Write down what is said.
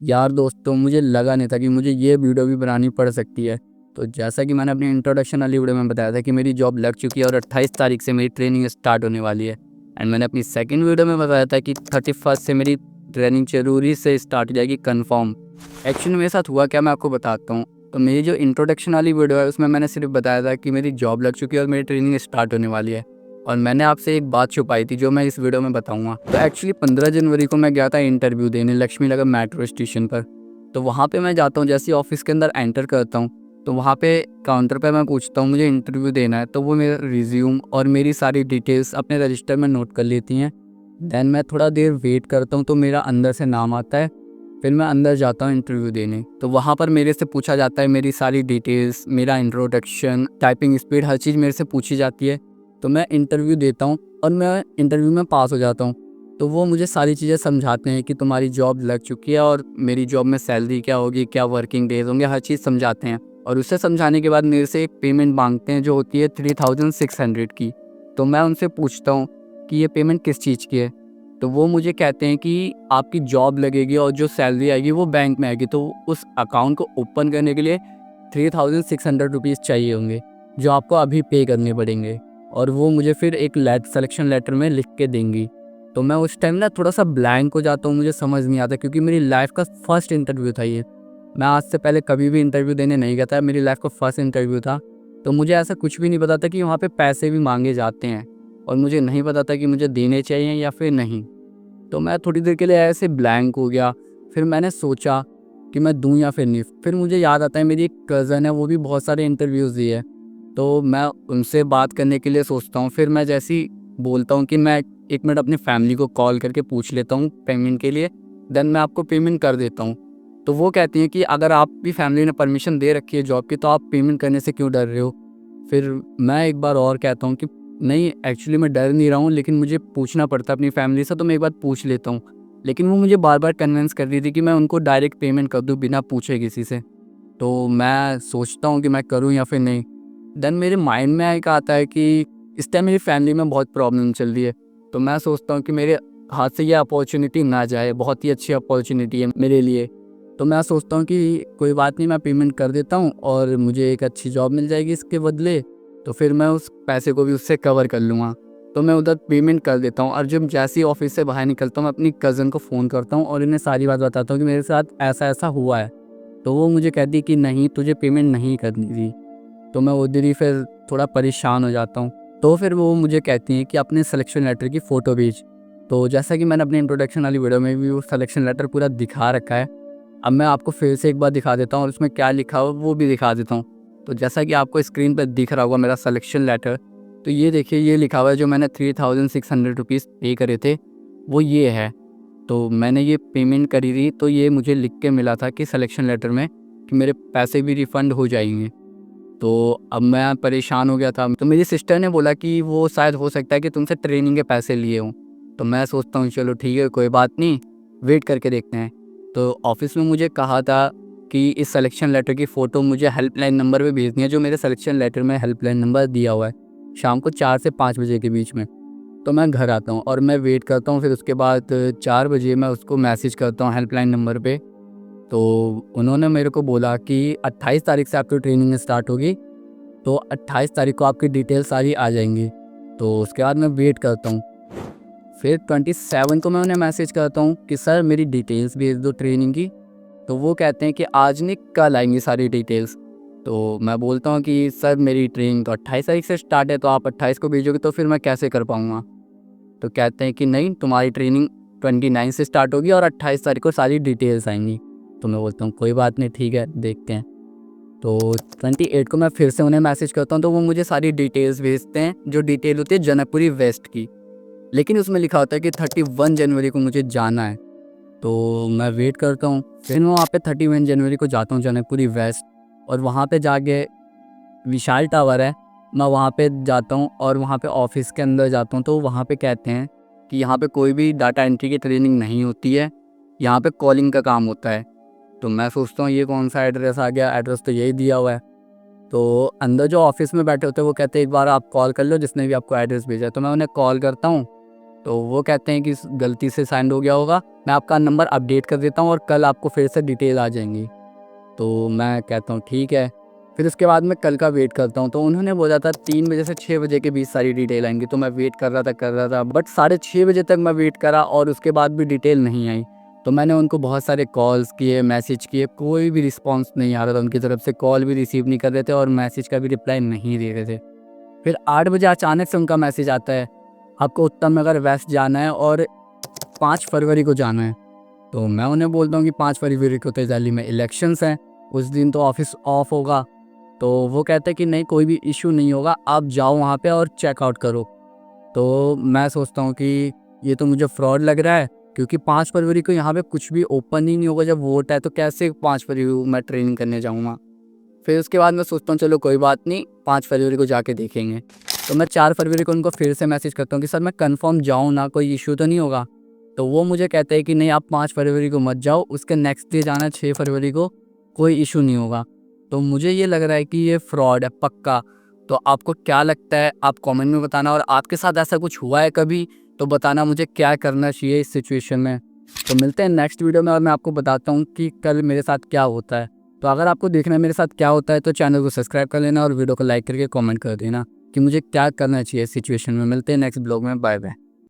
यार दोस्तों, मुझे लगा नहीं था कि मुझे ये वीडियो भी बनानी पड़ सकती है। तो जैसा कि मैंने अपनी इंट्रोडक्शन वाली वीडियो में बताया था कि मेरी जॉब लग चुकी है और 28 तारीख से मेरी ट्रेनिंग स्टार्ट होने वाली है। एंड मैंने अपनी सेकंड वीडियो में बताया था कि 31 से मेरी ट्रेनिंग जरूरी से स्टार्ट हो जाएगी कन्फर्म। एक्चुअली मेरे साथ हुआ क्या, मैं आपको बताता हूँ। तो मेरी जो इंट्रोडक्शन वाली वीडियो है उसमें मैंने सिर्फ बताया था कि मेरी जॉब लग चुकी है और मेरी ट्रेनिंग स्टार्ट होने वाली है। और मैंने आपसे एक बात छुपाई थी जो मैं इस वीडियो में बताऊंगा। तो एक्चुअली 15 जनवरी को मैं गया था इंटरव्यू देने लक्ष्मी नगर मेट्रो स्टेशन पर। तो वहाँ पे मैं जाता हूँ, जैसे ऑफिस के अंदर एंटर करता हूँ तो वहाँ पे काउंटर पे मैं पूछता हूँ मुझे इंटरव्यू देना है। तो वो मेरा रिज्यूम और मेरी सारी डिटेल्स अपने रजिस्टर में नोट कर लेती हैं। देन मैं थोड़ा देर वेट करता हूँ तो मेरा अंदर से नाम आता है। फिर मैं अंदर जाता हूँ इंटरव्यू देने। तो वहाँ पर मेरे से पूछा जाता है मेरी सारी डिटेल्स, मेरा इंट्रोडक्शन, टाइपिंग स्पीड, हर चीज़ मेरे से पूछी जाती है। तो मैं इंटरव्यू देता हूँ और मैं इंटरव्यू में पास हो जाता हूँ। तो वो मुझे सारी चीज़ें समझाते हैं कि तुम्हारी जॉब लग चुकी है और मेरी जॉब में सैलरी क्या होगी, क्या वर्किंग डेज होंगे, हर चीज़ समझाते हैं। और उससे समझाने के बाद मेरे से एक पेमेंट मांगते हैं जो होती है 3600 की। तो मैं उनसे पूछता हूँ कि ये पेमेंट किस चीज़ की है। तो वो मुझे कहते हैं कि आपकी जॉब लगेगी और जो सैलरी आएगी वो बैंक में आएगी, तो उस अकाउंट को ओपन करने के लिए 3600 रुपीज़ चाहिए होंगे जो आपको अभी पे करने पड़ेंगे। और वो मुझे फिर एक सिलेक्शन लेटर में लिख के देंगी। तो मैं उस टाइम ना थोड़ा सा ब्लैंक हो जाता हूँ, मुझे समझ नहीं आता क्योंकि मेरी लाइफ का फर्स्ट इंटरव्यू था ये। मैं आज से पहले कभी भी इंटरव्यू देने नहीं गया था, मेरी लाइफ का फर्स्ट इंटरव्यू था। तो मुझे ऐसा कुछ भी नहीं पता था कि वहाँ पे पैसे भी मांगे जाते हैं और मुझे नहीं पता था कि मुझे देने चाहिए या फिर नहीं। तो मैं थोड़ी देर के लिए ऐसे ब्लैंक हो गया। फिर मैंने सोचा कि मैं दूँ या फिर नहीं। फिर मुझे याद आता है मेरी एक कज़न है, वो भी बहुत सारे इंटरव्यूज़ दिए है। तो मैं उनसे बात करने के लिए सोचता हूँ। फिर मैं जैसे ही बोलता हूँ कि मैं 1 मिनट अपनी फैमिली को कॉल करके पूछ लेता हूँ पेमेंट के लिए, देन मैं आपको पेमेंट कर देता हूँ। तो वो कहती हैं कि अगर आपकी फैमिली ने परमिशन दे रखी है जॉब की तो आप पेमेंट करने से क्यों डर रहे हो? फिर मैं एक बार और कहता हूँ कि नहीं, एक्चुअली मैं डर नहीं रहा हूँ, लेकिन मुझे पूछना पड़ता है अपनी फैमिली से, तो मैं एक बार पूछ लेता हूँ। लेकिन वो मुझे बार-बार कन्विंस कर रही थी कि मैं उनको डायरेक्ट पेमेंट कर दूँ बिना पूछे किसी से। तो मैं सोचता हूँ कि मैं करूँ या फिर नहीं। देन मेरे माइंड में एक आता है कि इस टाइम मेरी फैमिली में बहुत प्रॉब्लम चल रही है। तो मैं सोचता हूँ कि मेरे हाथ से ये अपॉर्च्युनिटी ना जाए, बहुत ही अच्छी अपॉर्च्युनिटी है मेरे लिए। तो मैं सोचता हूँ कि कोई बात नहीं, मैं पेमेंट कर देता हूँ और मुझे एक अच्छी जॉब मिल जाएगी इसके बदले। तो फिर मैं उस पैसे को भी उससे कवर कर लूँगा। तो मैं उधर पेमेंट कर देता हूँ और जब जैसे ही ऑफिस से बाहर निकलता हूँ मैं अपनी कज़न को फ़ोन करता हूँ और इन्हें सारी बात बताता हूँ कि मेरे साथ ऐसा-ऐसा हुआ है। तो वो मुझे कहती है कि नहीं, तुझे पेमेंट नहीं करनी थी। तो मैं उधर ही फिर थोड़ा परेशान हो जाता हूँ। तो फिर वो मुझे कहती हैं कि अपने सिलेक्शन लेटर की फ़ोटो भेज। तो जैसा कि मैंने अपनी इंट्रोडक्शन वाली वीडियो में भी वो सिलेक्शन लेटर पूरा दिखा रखा है। अब मैं आपको फिर से एक बार दिखा देता हूँ और उसमें क्या लिखा हो वो भी दिखा देता हूँ। तो जैसा कि आपको स्क्रीन पर दिख रहा होगा मेरा सिलेक्शन लेटर, तो ये देखिए, ये लिखा हुआ है जो मैंने 3600 रुपीज़ पे करे थे, वो ये है। तो मैंने ये पेमेंट करी थी, तो ये मुझे लिख के मिला था कि सिलेक्शन लेटर में कि मेरे पैसे भी रिफ़ंड हो जाएँगे। तो अब मैं परेशान हो गया था। तो मेरी सिस्टर ने बोला कि वो शायद हो सकता है कि तुमसे ट्रेनिंग के पैसे लिए हों। तो मैं सोचता हूँ चलो ठीक है, कोई बात नहीं, वेट करके देखते हैं। तो ऑफ़िस में मुझे कहा था कि इस सिलेक्शन लेटर की फ़ोटो मुझे हेल्पलाइन नंबर पे भेजनी है जो मेरे सिलेक्शन लेटर में हेल्पलाइन नंबर दिया हुआ है, शाम को 4 से 5 बजे के बीच में। तो मैं घर आता हूँ और मैं वेट करता हूँ, फिर उसके बाद 4 बजे मैं उसको मैसेज करता हूँ हेल्पलाइन नंबर पे। तो उन्होंने मेरे को बोला कि 28 तारीख से आपकी ट्रेनिंग स्टार्ट होगी, तो 28 तारीख को आपकी डिटेल सारी आ जाएँगी। तो उसके बाद मैं वेट करता हूँ। फिर 27 को मैं उन्हें मैसेज करता हूँ कि सर मेरी डिटेल्स भेज दो ट्रेनिंग की। तो वो कहते हैं कि आज नहीं, कल आएँगी सारी डिटेल्स। तो मैं बोलता हूँ कि सर मेरी ट्रेनिंग तो 28 तारीख से स्टार्ट है, तो आप 28 को भेजोगे तो फिर मैं कैसे कर पाऊँगा? तो कहते हैं कि नहीं, तुम्हारी ट्रेनिंग 29 से स्टार्ट होगी और 28 तारीख को सारी डिटेल्स आएँगी। तो मैं बोलता हूँ कोई बात नहीं, ठीक है, देखते हैं। तो 28 को मैं फिर से उन्हें मैसेज करता हूँ तो वो मुझे सारी डिटेल्स भेजते हैं, जो डिटेल होती है जनकपुरी वेस्ट की। लेकिन उसमें लिखा होता है कि 31 जनवरी को मुझे जाना है। तो मैं वेट करता हूँ, फिर मैं वहाँ पे 31 जनवरी को जाता हूँ जनकपुरी वेस्ट। और वहाँ पे जाके विशाल टावर है, मैं वहाँ पे जाता हूँ और वहाँ पे ऑफिस के अंदर जाता हूँ। तो वहाँ पे कहते हैं कि यहाँ पे कोई भी डाटा एंट्री की ट्रेनिंग नहीं होती है, यहाँ पे कॉलिंग का काम होता है। तो मैं सोचता हूँ ये कौन सा एड्रेस आ गया, एड्रेस तो यही दिया हुआ है। तो अंदर जो ऑफिस में बैठे होते हैं वो कहते हैं एक बार आप कॉल कर लो जिसने भी आपको एड्रेस भेजा है। तो मैं उन्हें कॉल करता हूँ तो वो कहते हैं कि गलती से सेंड हो गया होगा, मैं आपका नंबर अपडेट कर देता हूँ और कल आपको फिर से डिटेल आ जाएंगी। तो मैं कहता हूँ ठीक है। फिर उसके बाद मैं कल का वेट करता हूँ, तो उन्होंने बोला था 3 बजे से 6 बजे के बीच सारी डिटेल आएंगी। तो मैं वेट कर रहा था बट 6:30 बजे तक मैं वेट करा और उसके बाद भी डिटेल नहीं आई। तो मैंने उनको बहुत सारे कॉल्स किए, मैसेज किए, कोई भी रिस्पॉन्स नहीं आ रहा था उनकी तरफ से। कॉल भी रिसीव नहीं कर रहे थे और मैसेज का भी रिप्लाई नहीं दे रहे थे। फिर 8 बजे अचानक से उनका मैसेज आता है, आपको उत्तम नगर वेस्ट जाना है और 5 फरवरी को जाना है। तो मैं उन्हें बोलता हूँ कि 5 फरवरी को तो दिल्ली में इलेक्शंस हैं, उस दिन तो ऑफिस ऑफ होगा। तो वो कहते हैं कि नहीं, कोई भी इशू नहीं होगा, आप जाओ वहाँ पे और चेकआउट करो। तो मैं सोचता हूँ कि ये तो मुझे फ्रॉड लग रहा है, क्योंकि 5 फरवरी को यहाँ पे कुछ भी ओपन ही नहीं होगा जब वोट है, तो कैसे 5 फरवरी को मैं ट्रेनिंग करने जाऊँगा। फिर उसके बाद मैं सोचता हूँ चलो कोई बात नहीं, 5 फरवरी को जाके देखेंगे। तो मैं 4 फरवरी को उनको फिर से मैसेज करता हूँ कि सर मैं कंफर्म जाऊँ ना, कोई इशू तो नहीं होगा। तो वो मुझे कहते हैं कि नहीं, आप 5 फरवरी को मत जाओ, उसके नेक्स्ट डे जाना 6 फरवरी को, कोई इशू नहीं होगा। तो मुझे ये लग रहा है कि ये फ्रॉड है पक्का। तो आपको क्या लगता है, आप कमेंट में बताना, और आपके साथ ऐसा कुछ हुआ है कभी तो बताना मुझे क्या करना चाहिए इस सिचुएशन में। तो मिलते हैं नेक्स्ट वीडियो में और मैं आपको बताता हूँ कि कल मेरे साथ क्या होता है। तो अगर आपको देखना है मेरे साथ क्या होता है तो चैनल को सब्सक्राइब कर लेना और वीडियो को लाइक करके कमेंट कर देना कि मुझे क्या करना चाहिए इस सिचुएशन में। मिलते हैं नेक्स्ट ब्लॉग में, बाय बाय।